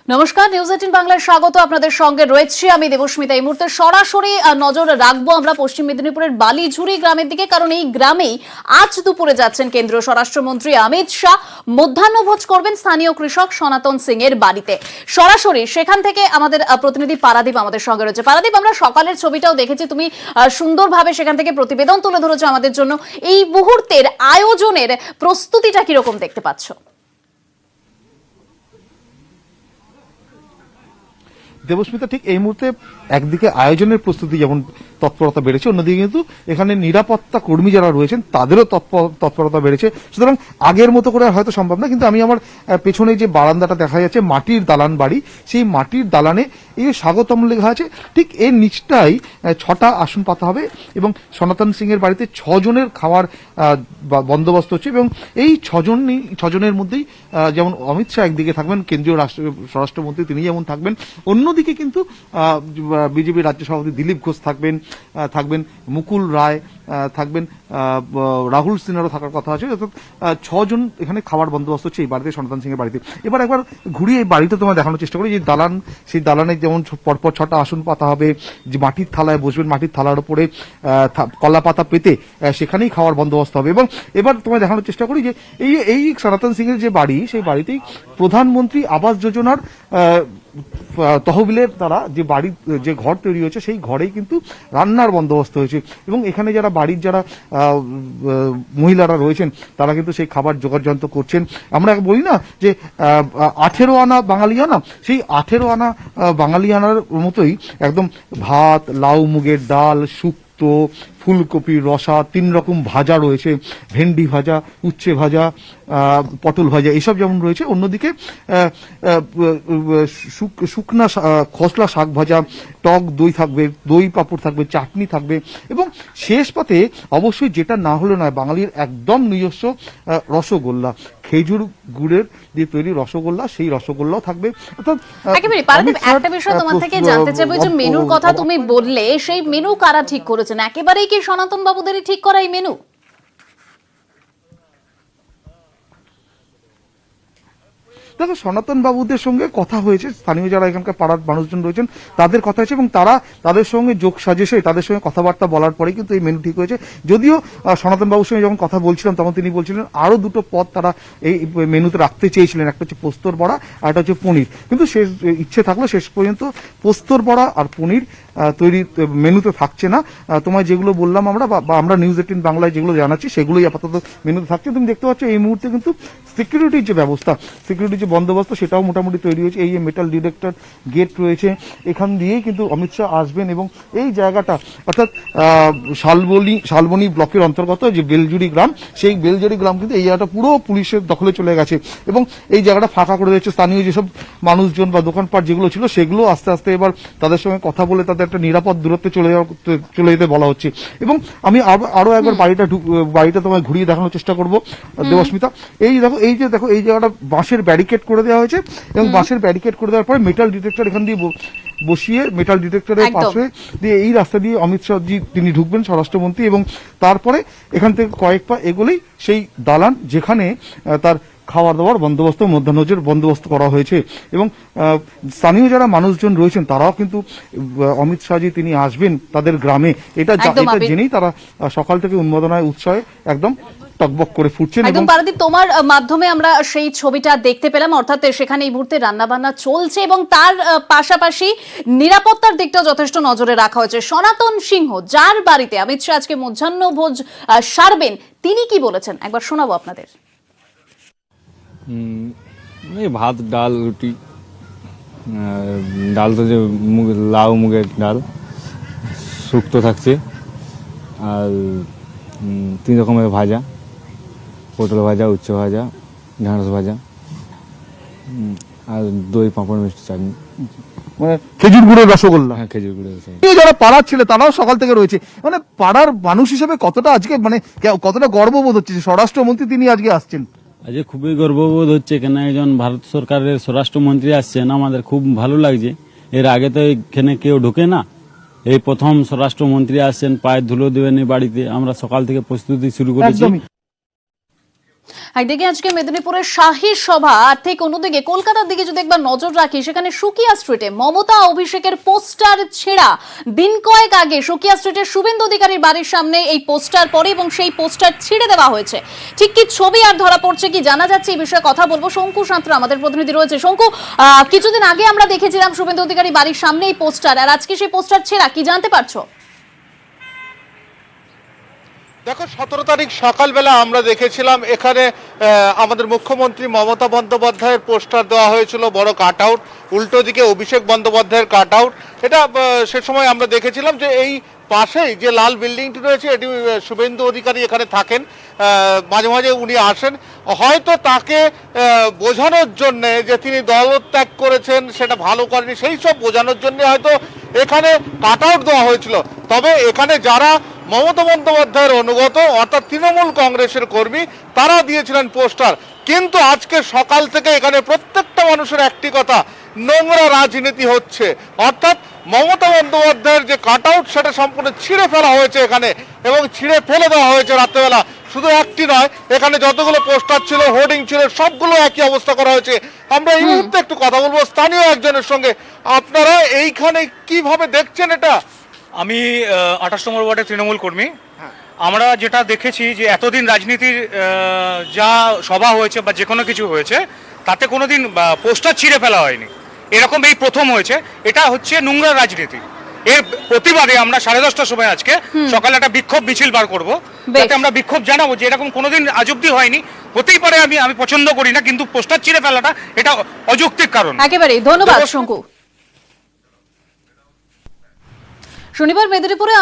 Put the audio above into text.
নমস্কার, নিউজ 18 বাংলায় স্বাগত। আপনাদের সঙ্গে রয়েছি আমি দেবস্মিতা। এই মুহূর্তে সরাসরি নজর রাখবো আমরা পশ্চিম মেদিনীপুরের বালিঝুরি গ্রামের দিকে, কারণ এই গ্রামেই আজ দুপুরে যাচ্ছেন কেন্দ্রীয় স্বরাষ্ট্রমন্ত্রী অমিত শাহ। মধ্যাহ্নভোজ করবেন স্থানীয় কৃষক সনাতন সিং এর বাড়িতে। সরাসরি সেখান থেকে আমাদের প্রতিনিধি পারাদীপ আমাদের সঙ্গে রয়েছে। পারাদীপ, আমরা সকালের ছবিটাও দেখেছি, তুমি সুন্দরভাবে সেখান থেকে প্রতিবেদন তুলে ধরেছো আমাদের জন্য। এই মুহূর্তের আয়োজনের প্রস্তুতিটা কিরকম দেখতে পাচ্ছ? দেবস্মিতা, ঠিক এই মুহূর্তে একদিকে আয়োজনের প্রস্তুতি যেমন তৎপরতা বেড়েছে, অন্যদিকে কিন্তু এখানে নিরাপত্তা কর্মী যারা রয়েছেন তাদেরও তৎপরতা বেড়েছে। সুতরাং আগের মতো করে হয়তো সম্ভব না, কিন্তু আমি আমার পেছনে যে বারান্দাটা দেখা যাচ্ছে মাটির দালান বাড়ি, সেই মাটির দালানে এই স্বাগতম লেখা আছে। ঠিক এর নিচটাই 6টা আসন পাতা হবে এবং সনাতন সিং এর বাড়িতে 6 জনের খাওয়ার বন্দোবস্ত হচ্ছে। এবং এই 6 জনের মধ্যেই যেমন অমিত শাহ একদিকে থাকবেন, কেন্দ্রীয় স্বরাষ্ট্রমন্ত্রী তিনি যেমন থাকবেন, অন্যদিকে কিন্তু বিজেপি রাজ্য সভাপতি দিলীপ ঘোষ থাকবেন মুকুল রায় থাকবেন, রাহুল সিনহারও থাকার কথা আছে। অর্থাৎ 6 জন এখানে খাবার বন্দোবস্ত হচ্ছে এই বাড়িতে, সনাতন সিং এর বাড়িতে। এবার একবার ঘুরিয়ে এই বাড়িটা তোমার দেখানোর চেষ্টা করি। যে দালান, সেই দালানে যেমন পরপর 6টা আসন পাতা হবে, যে মাটির থালায় বসবেন, মাটির থালার উপরে কলা পাতা পেতে সেখানেই খাওয়ার বন্দোবস্ত হবে। এবং এবার তোমায় দেখানোর চেষ্টা করি যে এই সনাতন সিং এর যে বাড়ি, সেই বাড়িতেই প্রধানমন্ত্রী আবাস যোজনার তহবিলের দ্বারা যে বাড়ির যে ঘর তৈরি হয়েছে, সেই ঘরেই কিন্তু রান্নার বন্দোবস্ত হয়েছে। এবং এখানে যারা বাড়ির যারা মহিলারা রয়েছেন তারা কিন্তু সেই খাবার জোগাড় যন্ত্র করছেন। আমরা বলি না যে 18 আনা বাঙালিয়ানা, সেই 18 আনা বাঙালিয়ানার মতোই একদম ভাত, লাউ মুগের ডাল, শুক্তো, ফুলকপি রসা, 3 রকম ভাজা রয়েছে, ভেন্ডি ভাজা, উচ্ছে ভাজা, পটল ভাজা, এসব যেমন রয়েছে। অন্যদিকে শুকনা খসলা শাক ভাজা, টক দই থাকবে, দই পাঁপড় থাকবে, চাটনি থাকবে। এবং শেষ পাতে অবশ্যই যেটা না হলে নয়, বাঙালির একদম নিজস্ব রসগোল্লা, খেজুর গুড়ের দিয়ে তৈরি রসগোল্লা, সেই রসগোল্লাও থাকবে। একেবারে পারাদীপ, একটা বিষয় তোমার থেকে জানতে চাইবো, যে মেনুর কথা তুমি বললে, সেই মেনু কারা ঠিক করেছেন? একেবারেই কি সনাতন বাবুদেরই ঠিক করা এই মেনু? দেখো, সনাতন বাবুদের সঙ্গে কথা হয়েছে, স্থানীয় যারা এখানকার পাড়ার মানুষজন রয়েছেন তাদের কথা হয়েছে, এবং তারা তাদের সঙ্গে যোগ সাজেশে তাদের সঙ্গে কথাবার্তা বলার পরে কিন্তু এই মেনু ঠিক হয়েছে। যদিও সনাতন বাবুর সঙ্গে যখন কথা বলছিলাম তখন তিনি বলছিলেন আরো 2টো পদ তারা এই মেনুতে রাখতে চেয়েছিলেন, একটা হচ্ছে পোস্তর বড়া আর একটা হচ্ছে পনির। কিন্তু শেষ ইচ্ছে থাকলো শেষ পর্যন্ত পোস্তর বড়া আর পনির তৈরি মেনুতে থাকছে না। তোমায় যেগুলো বললাম আমরা বা আমরা নিউজ 18 বাংলায় যেগুলো জানাচ্ছি সেগুলোই আপাতত মেনুতে থাকছে। তুমি দেখতে পাচ্ছ এই মুহূর্তে কিন্তু সিকিউরিটির যে ব্যবস্থা, সিকিউরিটির যে বন্দোবস্ত, সেটাও মোটামুটি তৈরি হয়েছে। এই যে মেটাল ডিটেক্টর গেট রয়েছে, এখান দিয়েই কিন্তু অমিত শাহ আসবেন। এবং এই জায়গাটা অর্থাৎ শালবনী ব্লকের অন্তর্গত যে বেলজুড়ি গ্রাম, সেই বেলজুড়ি গ্রাম কিন্তু এই জায়গাটা পুরো পুলিশের দখলে চলে গেছে এবং এই জায়গাটা ফাঁকা করে দিয়েছে। স্থানীয় যেসব মানুষজন বা দোকানপাট যেগুলো ছিল সেগুলো আস্তে আস্তে এবার তাদের সঙ্গে কথা বলে তাদের একটা নিরাপদ দূরত্বে চলে যেতে বলা হচ্ছে। এবং আমি আরো একবার বাড়িটা তোমায় ঘুরিয়ে দেখানোর চেষ্টা করবো দেবস্মিতা। এই দেখো এই জায়গাটা বাঁশের ব্যারিকেড করে দেওয়া হয়েছে, এবং বাঁশের ব্যারিকেড করে দেওয়ার পরে মেটাল ডিটেক্টর এখান দিয়ে বসিয়ে, মেটাল ডিটেক্টরের পাশে দিয়ে এই রাস্তা দিয়ে অমিত শাহ জি তিনি ঢুকবেন, স্বরাষ্ট্রমন্ত্রী। এবং তারপরে এখান থেকে কয়েক পা এগোলেই সেই দালান, যেখানে তার খাওয়ার দাওয়ার বন্দোবস্ত, মধ্যাহ্নভোজের বন্দোবস্ত করা হয়েছে। এবং স্থানীয় যারা মানুষজন রয়েছেন তারাও কিন্তু অমিত শাহজি তিনি আসবেন তাদের গ্রামে, এটা জেনেই তারা সকাল থেকে উন্মাদনায় উৎসাহে একদম টকবক করে ফুটছেন। একদম পারাদীপ, তোমার মাধ্যমে আমরা সেই ছবিটা দেখতে পেলাম, অর্থাৎ সেখানে এই মুহূর্তে রান্না বান্না চলছে এবং তার পাশাপাশি নিরাপত্তার দিকটাও যথেষ্ট নজরে রাখা হয়েছে। সনাতন সিংহ, যার বাড়িতে অমিত শাহ আজকে মধ্যাহ্নভোজ সারবেন, তিনি কি বলেছেন একবার শোনাবো আপনাদের। ভাত, ডাল, রুটি, ডাল তো যে লাউ মুগের ডাল, শুক্তো থাকছে, আর 3 রকমের ভাজা, পটল ভাজা, উচ্ছে ভাজা, ঢেঁড়স ভাজা, আর দই পাঁপড় মিষ্টি চাটনি, মানে খেজুর গুড়ের রসগোল্লা। হ্যাঁ, খেজুর গুড়ের রসগোল্লা। যারা পাড়ার ছিল তারাও সকাল থেকে রয়েছে। মানে পাড়ার মানুষ হিসেবে কতটা আজকে কতটা গর্ববোধ হচ্ছে যে স্বরাষ্ট্রমন্ত্রী তিনি আজকে আসছেন? আজকে খুবই গর্ববোধ হচ্ছে, কেন একজন ভারত সরকারের স্বরাষ্ট্রমন্ত্রী আসছেন, আমাদের খুব ভালো লাগছে। এর আগে তো এখানে কেউ ঢোকে না, এই প্রথম স্বরাষ্ট্রমন্ত্রী আসছেন, পায়ের ধুলো দেবেন এই বাড়িতে। আমরা সকাল থেকে প্রস্তুতি শুরু করেছি। একদিকে আজকে মেদিনীপুরের শাহী সভা, আর ঠিক অন্যদিকে কলকাতার দিকে যদি একবার নজর রাখি, সেখানে সুকিয়া স্ট্রিটে মমতা অভিষেকের পোস্টার ছেঁড়া। দিন কয়েক আগে সুকিয়া স্ট্রিটের শুভেন্দু অধিকারীর বাড়ির সামনে এই পোস্টার পড়ে এবং সেই পোস্টার ছিঁড়ে দেওয়া হয়েছে। ঠিক কি ছবি আর ধরা পড়ছে কি জানা যাচ্ছে, এই বিষয়ে কথা বলবো। শঙ্কু সাঁতরা আমাদের প্রতিনিধি রয়েছে। শঙ্কু, কিছুদিন আগে আমরা দেখেছিলাম শুভেন্দু অধিকারী বাড়ির সামনে এই পোস্টার, আর আজকে সেই পোস্টার ছেঁড়া, কি জানতে পারছো? দেখো, 17 তারিখ সকালবেলা আমরা দেখেছিলাম এখানে আমাদের মুখ্যমন্ত্রী মমতা বন্দ্যোপাধ্যায়ের পোস্টার দেওয়া হয়েছিল, বড় কাট আউট। উল্টো দিকে অভিষেক বন্দ্যোপাধ্যায়ের কাট আউট। এটা সে সময় আমরা দেখেছিলাম যে এই পাশেই যে লাল বিল্ডিংটি রয়েছে, এটি শুভেন্দু অধিকারী এখানে থাকেন, মাঝে মাঝে উনি আসেন। হয়তো তাকে বোঝানোর জন্য যে তিনি দলত্যাগ করেছেন, সেটা ভালো করেনি, সেই সব বোঝানোর জন্য হয়তো এখানে কাট আউট দেওয়া হয়েছিল। তবে এখানে যারা মমতা বন্দ্যোপাধ্যায়ের অনুগত, অর্থাৎ তৃণমূল কংগ্রেসের কর্মী, তারা দিয়েছিলেন পোস্টার। কিন্তু আজকে সকাল থেকে এখানে প্রত্যেকটা মানুষের একটি কথা, নোংরা রাজনীতি হচ্ছে। অর্থাৎ মমতা বন্দ্যোপাধ্যায়ের যে কাট আউট, সেটা সম্পূর্ণ ছিঁড়ে ফেলা হয়েছে এখানে, এবং ছিঁড়ে ফেলে দেওয়া হয়েছে রাত্রেবেলা। শুধু একটি নয়, এখানে যতগুলো পোস্টার ছিল, হোর্ডিং ছিল, সবগুলো একই অবস্থা করা হয়েছে। আমরা এই মুহূর্তে একটু কথা বলবো স্থানীয় একজনের সঙ্গে। আপনারা এইখানে কিভাবে দেখছেন এটা? আমি 28 নম্বর ওয়ার্ডের তৃণমূল কর্মী। আমরা যেটা দেখেছি যে এতদিন রাজনীতির যা সভা হয়েছে বা যে কোনো কিছু হয়েছে, তাতে কোনোদিন পোস্টার ছিঁড়ে ফেলা হয়নি। এরকম এই প্রথম হয়েছে। এটা হচ্ছে নোংরা রাজনীতি। এর প্রতিবাদে আমরা 10:30টার সময় আজকে সকালে একটা বিক্ষোভ মিছিল বার করবো, যাতে আমরা বিক্ষোভ জানাবো যে এরকম কোনোদিন আজ অব্দি হয়নি। হতেই পারে, আমি পছন্দ করি না, কিন্তু পোস্টার ছিঁড়ে ফেলাটা এটা অযৌক্তিক কারণ। একেবারেই ধন্যবাদ শঙ্কু। শনিবার মেদিনীপুরে